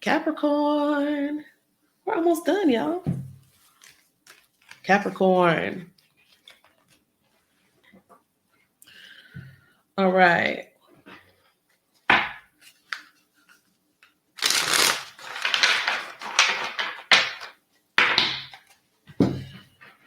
Capricorn. We're almost done, y'all. Capricorn. All right.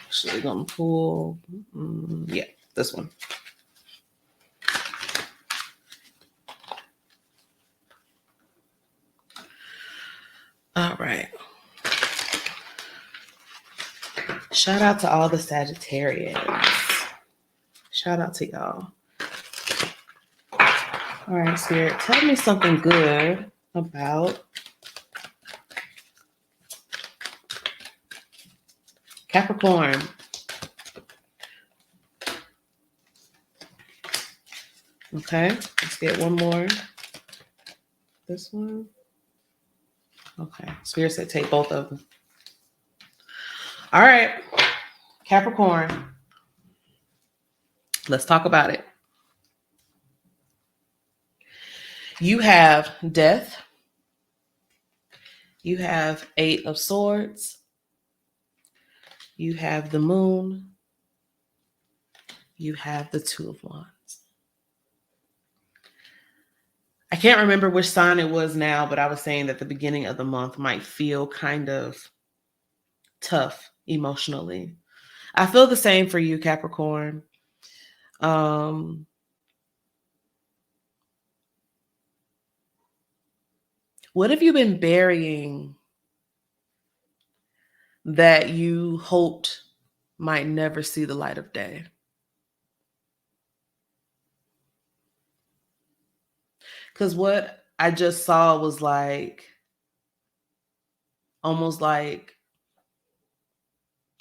Actually, gonna pull. Yeah, this one. All right. Shout out to all the Sagittarians. Shout out to y'all. All right, Spirit, tell me something good about Capricorn. Okay, let's get one more. This one. Okay, Spirit said take both of them. All right, Capricorn. Let's talk about it. You have death. You have 8 of Swords. You have the Moon. You have the 2 of Wands. I can't remember which sign it was now, but I was saying that the beginning of the month might feel kind of tough emotionally. I feel the same for you, Capricorn. What have you been burying that you hoped might never see the light of day? Because what I just saw was like, almost like,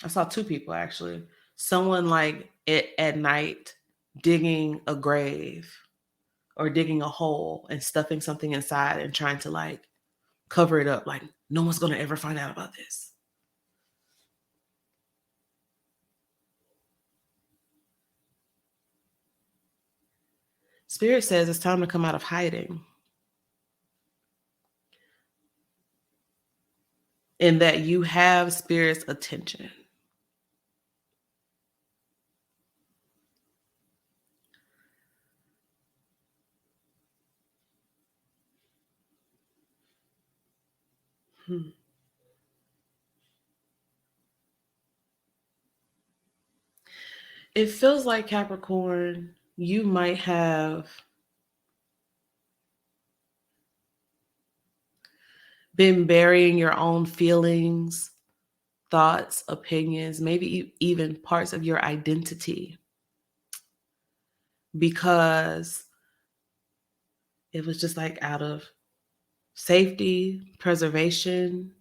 I saw 2 people actually. Someone like at night digging a grave or digging a hole and stuffing something inside and trying to like cover it up. Like no one's going to ever find out about this. Spirit says it's time to come out of hiding. And that you have Spirit's attention. It feels like, Capricorn, you might have been burying your own feelings, thoughts, opinions, maybe even parts of your identity, because it was just like out of safety, preservation.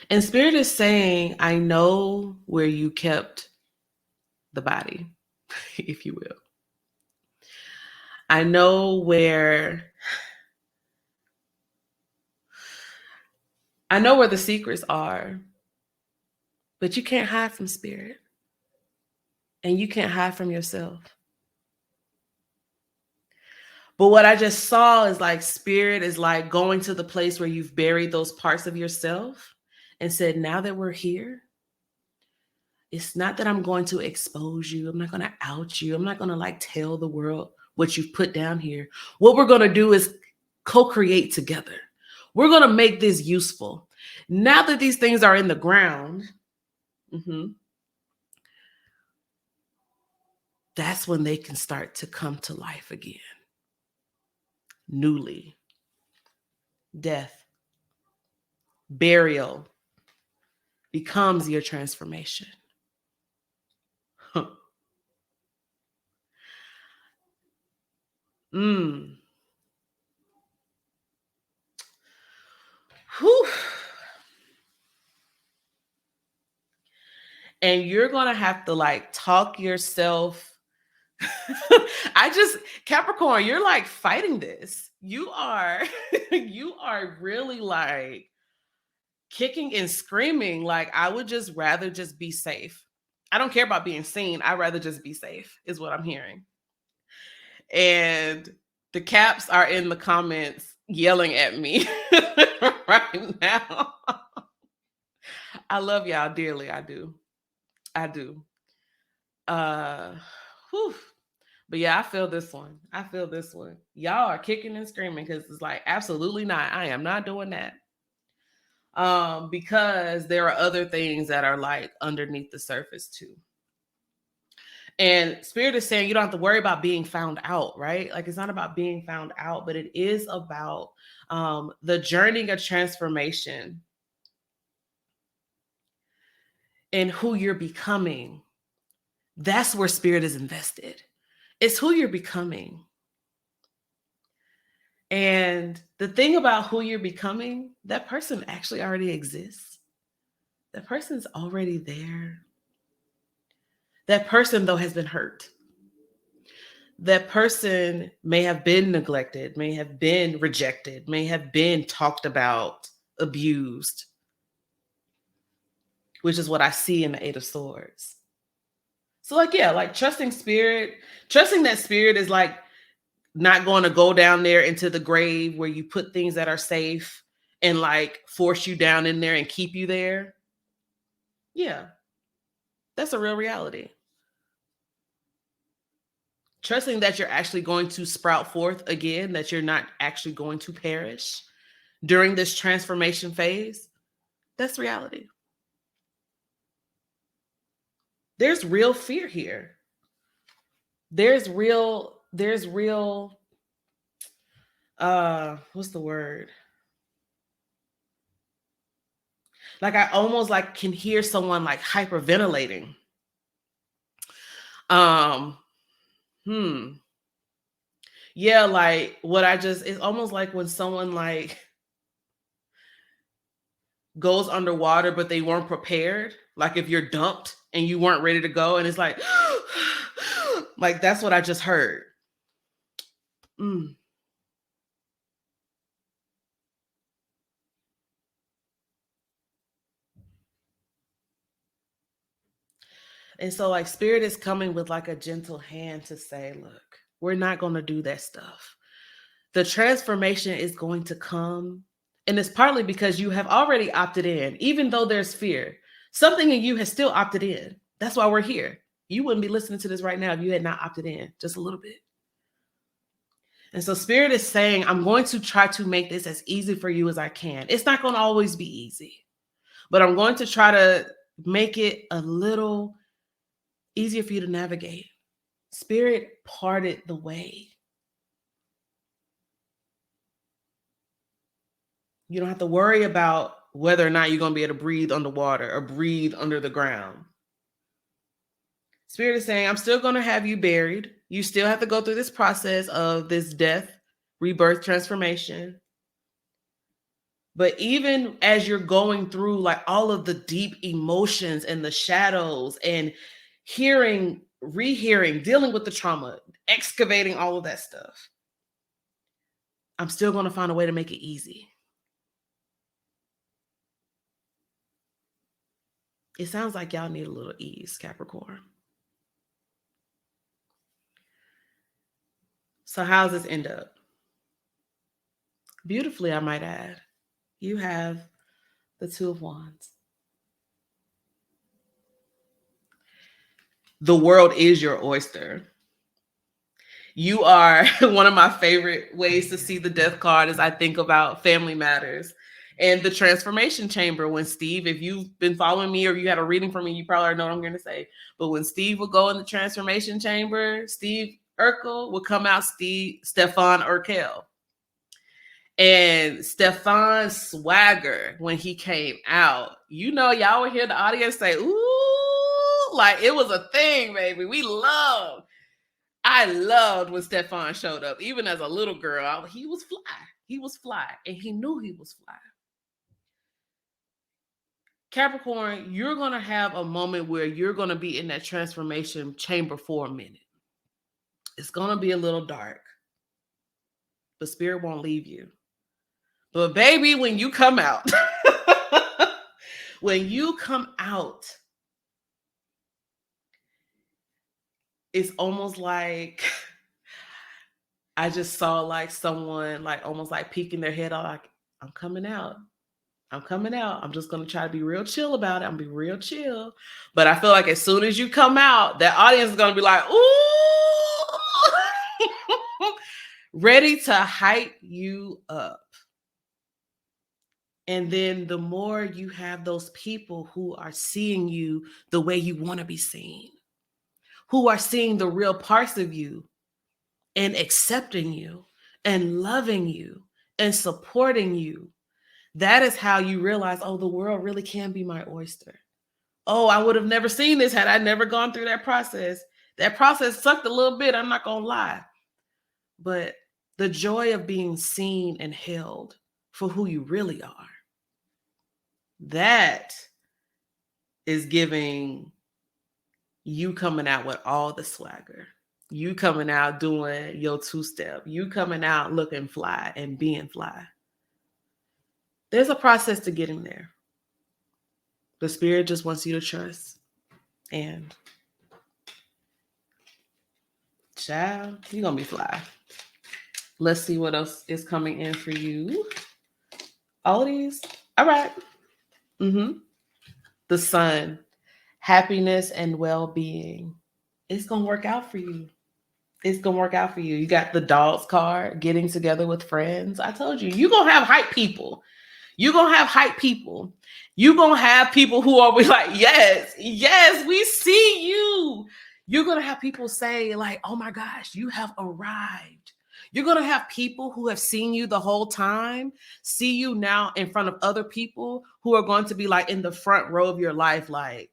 And Spirit is saying, I know where you kept the body, if you will. I know where the secrets are, but you can't hide from Spirit. And you can't hide from yourself. But what I just saw is like Spirit is like going to the place where you've buried those parts of yourself and said, now that we're here, it's not that I'm going to expose you. I'm not going to out you. I'm not going to like tell the world what you've put down here. What we're going to do is co-create together. We're going to make this useful. Now that these things are in the ground, that's when they can start to come to life again. Newly. Death, burial becomes your transformation. Whew. And you're going to have to like talk yourself. Capricorn, you're like fighting this. You are really like kicking and screaming. Like, I would just rather just be safe. I don't care about being seen. I'd rather just be safe is what I'm hearing. And The caps are in the comments yelling at me right now. I love y'all dearly. I do. I do. Whew. But yeah, I feel this one. I feel this one. Y'all are kicking and screaming because it's like, absolutely not. I am not doing that. Because there are other things that are like underneath the surface too. And Spirit is saying you don't have to worry about being found out, right? Like it's not about being found out, but it is about the journey of transformation and who you're becoming. That's where Spirit is invested. It's who you're becoming. And the thing about who you're becoming, that person actually already exists. That person's already there. That person, though, has been hurt. That person may have been neglected, may have been rejected, may have been talked about, abused, which is what I see in the Eight of Swords. So like, yeah, like trusting that Spirit is like not going to go down there into the grave where you put things that are safe and like force you down in there and keep you there. Yeah, that's a real reality. Trusting that you're actually going to sprout forth again, that you're not actually going to perish during this transformation phase, that's reality. There's real fear here. There's real, what's the word? Like I almost like can hear someone like hyperventilating. Yeah, like it's almost like when someone like goes underwater, but they weren't prepared. Like if you're dumped and you weren't ready to go, and it's like, like that's what I just heard. And so like Spirit is coming with like a gentle hand to say, look, we're not going to do that stuff. The transformation is going to come. And it's partly because you have already opted in, even though there's fear. Something in you has still opted in. That's why we're here. You wouldn't be listening to this right now if you had not opted in just a little bit. And so Spirit is saying, I'm going to try to make this as easy for you as I can. It's not going to always be easy, but I'm going to try to make it a little easier for you to navigate. Spirit parted the way. You don't have to worry about whether or not you're going to be able to breathe underwater or breathe under the ground. Spirit is saying, I'm still going to have you buried. You still have to go through this process of this death, rebirth, transformation. But even as you're going through like all of the deep emotions and the shadows and hearing, rehearing, dealing with the trauma, excavating all of that stuff, I'm still going to find a way to make it easy. It sounds like y'all need a little ease, Capricorn. So how's this end up? Beautifully, I might add. You have the Two of Wands. The world is your oyster. You are one of my favorite ways to see the death card as I think about Family Matters and the transformation chamber. When Steve, if you've been following me or you had a reading from me, you probably know what I'm going to say. But when Steve would go in the transformation chamber, Steve Urkel would come out Stefan Urkel. And Stefan's swagger when he came out, you know, y'all would hear the audience say, ooh, like it was a thing, baby. I loved when Stefan showed up. Even as a little girl, he was fly. He was fly. And he knew he was fly. Capricorn, you're going to have a moment where you're going to be in that transformation chamber for a minute. It's going to be a little dark. But Spirit won't leave you. But baby, when you come out, it's almost like I just saw like someone like almost like peeking their head out, like, I'm coming out. I'm coming out. I'm just gonna try to be real chill about it. I'm gonna be real chill. But I feel like as soon as you come out, that audience is gonna be like, ooh, ready to hype you up. And then the more you have those people who are seeing you the way you want to be seen, who are seeing the real parts of you and accepting you and loving you and supporting you, that is how you realize, oh, the world really can be my oyster. Oh, I would have never seen this had I never gone through that process. That process sucked a little bit, I'm not going to lie. But the joy of being seen and held for who you really are, that is giving you coming out with all the swagger. You coming out doing your two-step. You coming out looking fly and being fly. There's a process to getting there. The spirit just wants you to trust. And child, you're going to be fly. Let's see what else is coming in for you. All of these. All right. The sun, happiness and well-being. It's going to work out for you. It's going to work out for you. You got the dogs card, getting together with friends. I told you, you're going to have hype people. You're going to have hype people. You're going to have people who are like, yes, we see you. You're going to have people say like, oh my gosh, you have arrived. You're going to have people who have seen you the whole time, see you now in front of other people who are going to be like in the front row of your life. Like,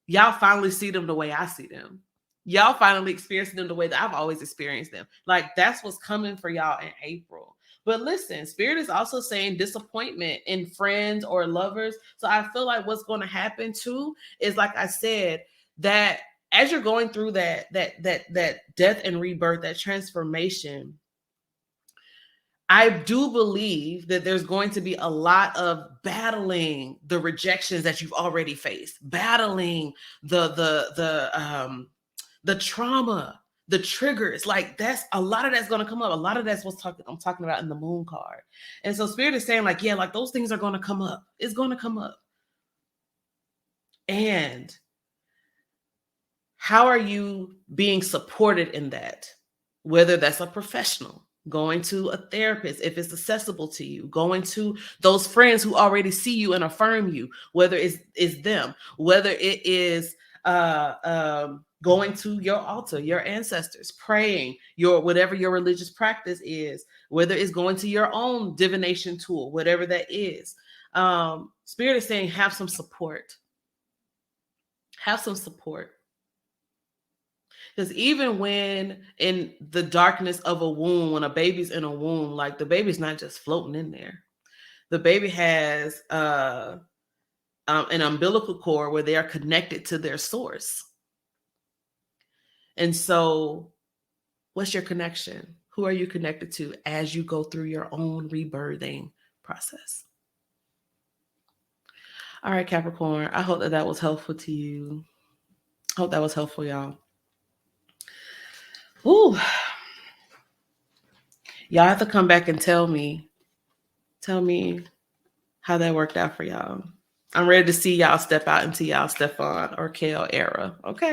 y'all finally see them the way I see them. Y'all finally experience them the way that I've always experienced them. Like, that's what's coming for y'all in April. But listen, Spirit is also saying disappointment in friends or lovers. So I feel like what's going to happen too is, like I said, that as you're going through that death and rebirth, that transformation, I do believe that there's going to be a lot of battling the rejections that you've already faced, battling the trauma, the triggers. Like, that's a lot of that's going to come up. A lot of that's I'm talking about in the moon card. And so Spirit is saying like, yeah, like those things are going to come up. It's going to come up. And how are you being supported in that? Whether that's a professional, going to a therapist, if it's accessible to you, going to those friends who already see you and affirm you, whether it's them, whether it is going to your altar, your ancestors, praying, whatever your religious practice is, whether it's going to your own divination tool, whatever that is. Spirit is saying, have some support. Have some support. Because even when in the darkness of a womb, when a baby's in a womb, like the baby's not just floating in there. The baby has an umbilical cord where they are connected to their source. And so what's your connection? Who are you connected to as you go through your own rebirthing process? All right, Capricorn, I hope that was helpful to you. I hope that was helpful, y'all. Ooh. Y'all have to come back and tell me how that worked out for y'all. I'm ready to see y'all step out into y'all Stefan or Kale era. Okay.